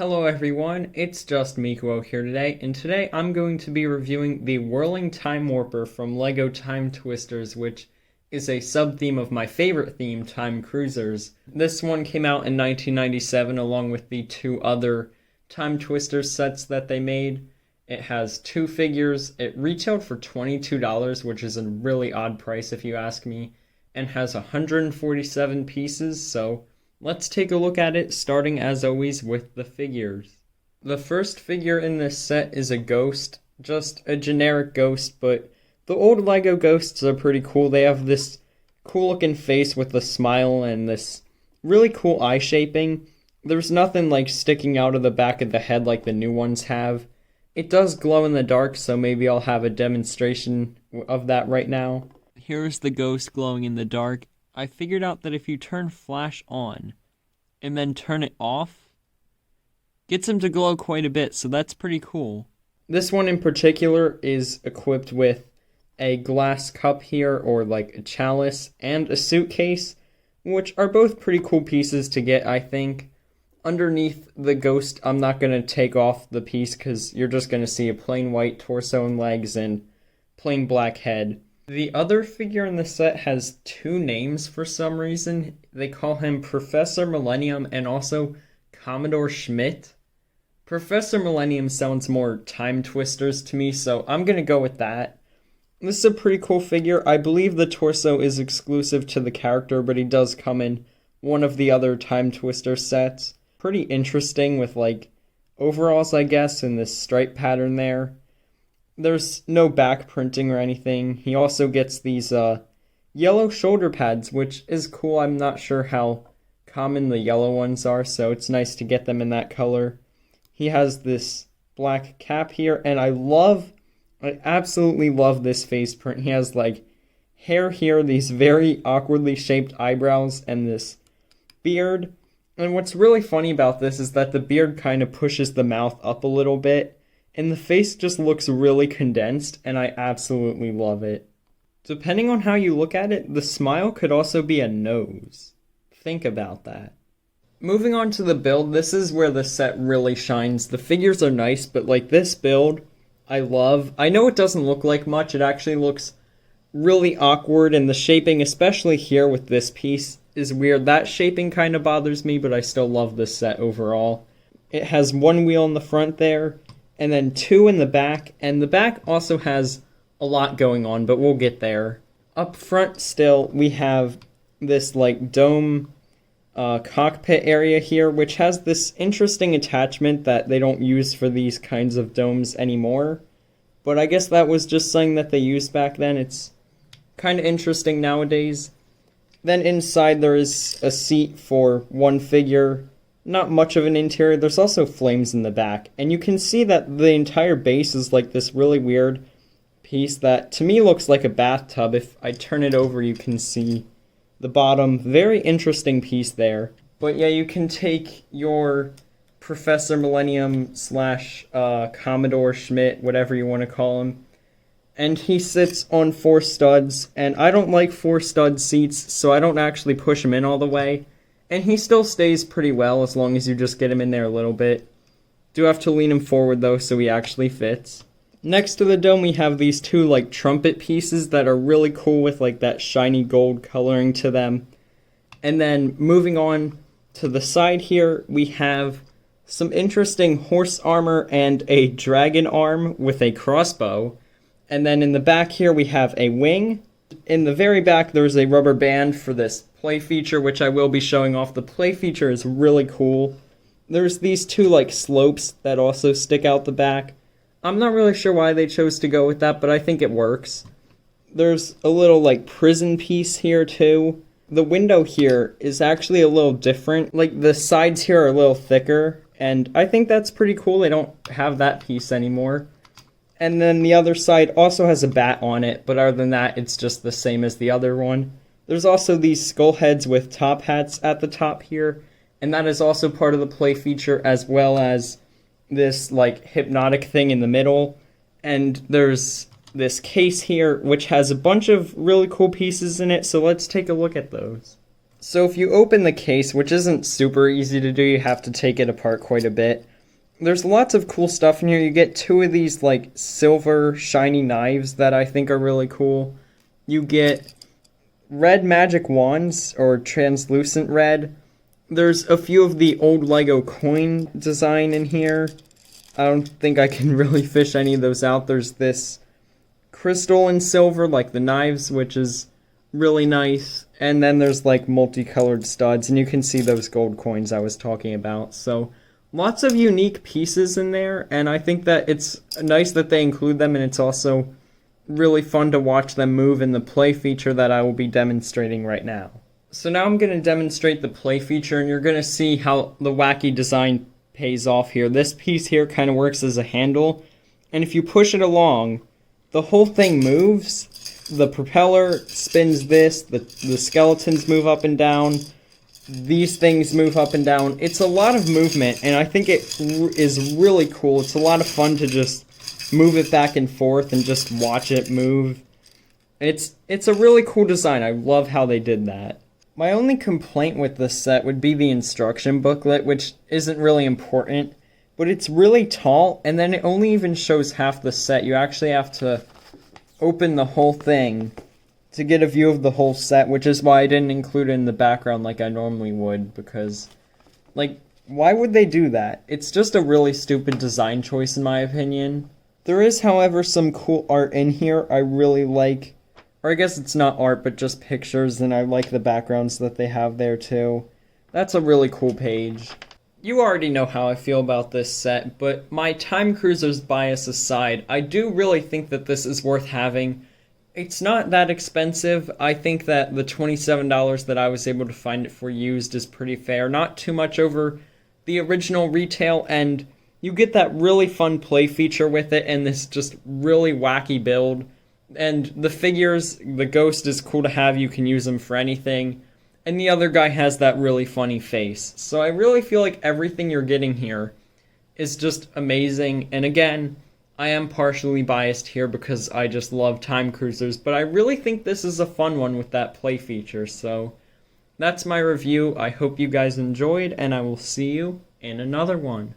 Hello everyone, it's just Mikuo here today, and today I'm going to be reviewing the Whirling Time Warper from LEGO Time Twisters, which is a sub-theme of my favorite theme, Time Cruisers. This one came out in 1997 along with the two other Time Twisters sets that they made. It has two figures, it retailed for $22, which is a really odd price if you ask me, and has 147 pieces, so let's take a look at it, starting as always with the figures. The first figure in this set is a ghost, just a generic ghost, but the old LEGO ghosts are pretty cool. They have this cool looking face with a smile and this really cool eye shaping. There's nothing like sticking out of the back of the head like the new ones have. It does glow in the dark, so maybe I'll have a demonstration of that right now. Here's the ghost glowing in the dark. I figured out that if you turn flash on and then turn it off, gets him to glow quite a bit, so that's pretty cool. This one in particular is equipped with a glass cup here, or like a chalice, and a suitcase, which are both pretty cool pieces to get, I think. Underneath the ghost, I'm not going to take off the piece because you're just going to see a plain white torso and legs and plain black head. The other figure in the set has two names for some reason. They call him Professor Millennium and also Commodore Schmidt. Professor Millennium sounds more Time Twisters to me, so I'm going to go with that. This is a pretty cool figure. I believe the torso is exclusive to the character, but he does come in one of the other Time Twister sets. Pretty interesting with like overalls, I guess, and this stripe pattern there. There's no back printing or anything. He also gets these yellow shoulder pads, which is cool. I'm not sure how common the yellow ones are, so it's nice to get them in that color. He has this black cap here, and I absolutely love this face print. He has like hair here, these very awkwardly shaped eyebrows, and this beard. And what's really funny about this is that the beard kind of pushes the mouth up a little bit, and the face just looks really condensed, and I absolutely love it. Depending on how you look at it, the smile could also be a nose. Think about that. Moving on to the build, this is where the set really shines. The figures are nice, but like this build, I love. I know it doesn't look like much, it actually looks really awkward, and the shaping, especially here with this piece, is weird. That shaping kind of bothers me, but I still love this set overall. It has one wheel in the front there, and then two in the back, and the back also has a lot going on, but we'll get there. Up front still, we have this like dome cockpit area here, which has this interesting attachment that they don't use for these kinds of domes anymore, but I guess that was just something that they used back then. It's kind of interesting nowadays. Then inside there is a seat for one figure. Not much of an interior. There's also flames in the back, and you can see that the entire base is like this really weird piece that to me looks like a bathtub. If I turn it over, you can see the bottom. Very interesting piece there. But yeah, you can take your Professor Millennium / Commodore Schmidt, whatever you want to call him, and he sits on 4 studs, and I don't like 4 stud seats, so I don't actually push him in all the way. And he still stays pretty well as long as you just get him in there a little bit. Do have to lean him forward though so he actually fits. Next to the dome we have these two like trumpet pieces that are really cool with like that shiny gold coloring to them. And then moving on to the side here we have some interesting horse armor and a dragon arm with a crossbow. And then in the back here we have a wing. In the very back there's a rubber band for this play feature, which I will be showing off. The play feature is really cool. There's these two like slopes that also stick out the back. I'm not really sure why they chose to go with that, but I think it works. There's a little like prison piece here too. The window here is actually a little different. Like the sides here are a little thicker, and I think that's pretty cool. They don't have that piece anymore. And then the other side also has a bat on it, but other than that, it's just the same as the other one. There's also these skull heads with top hats at the top here, and that is also part of the play feature, as well as this like hypnotic thing in the middle. And there's this case here, which has a bunch of really cool pieces in it, so let's take a look at those. So if you open the case, which isn't super easy to do, you have to take it apart quite a bit. There's lots of cool stuff in here. You get two of these like silver shiny knives that I think are really cool. You get red magic wands, or translucent red. There's a few of the old Lego coin design in here. I don't think I can really fish any of those out. There's this crystal and silver, like the knives, which is really nice. And then there's like multicolored studs, and you can see those gold coins I was talking about. So lots of unique pieces in there, and I think that it's nice that they include them, and it's also really fun to watch them move in the play feature that I will be demonstrating right now. So now I'm going to demonstrate the play feature, and you're going to see how the wacky design pays off here. This piece here kind of works as a handle, and if you push it along, the whole thing moves. The propeller spins this, the skeletons move up and down, these things move up and down. It's a lot of movement, and I think it is really cool. It's a lot of fun to just move it back and forth and just watch it move. It's a really cool design. I love how they did that. My only complaint with this set would be the instruction booklet, which isn't really important, but it's really tall, and then it only even shows half the set. You actually have to open the whole thing to get a view of the whole set, which is why I didn't include it in the background like I normally would, because, like, why would they do that? It's just a really stupid design choice in my opinion. There is, however, some cool art in here I really like. Or I guess it's not art, but just pictures, and I like the backgrounds that they have there too. That's a really cool page. You already know how I feel about this set, but my Time Cruisers bias aside, I do really think that this is worth having. It's not that expensive. I think that the $27 that I was able to find it for used is pretty fair. Not too much over the original retail, and you get that really fun play feature with it, and this just really wacky build. And the figures, the ghost is cool to have, you can use them for anything. And the other guy has that really funny face. So I really feel like everything you're getting here is just amazing. And again, I am partially biased here because I just love Time Cruisers, but I really think this is a fun one with that play feature. So that's my review. I hope you guys enjoyed, and I will see you in another one.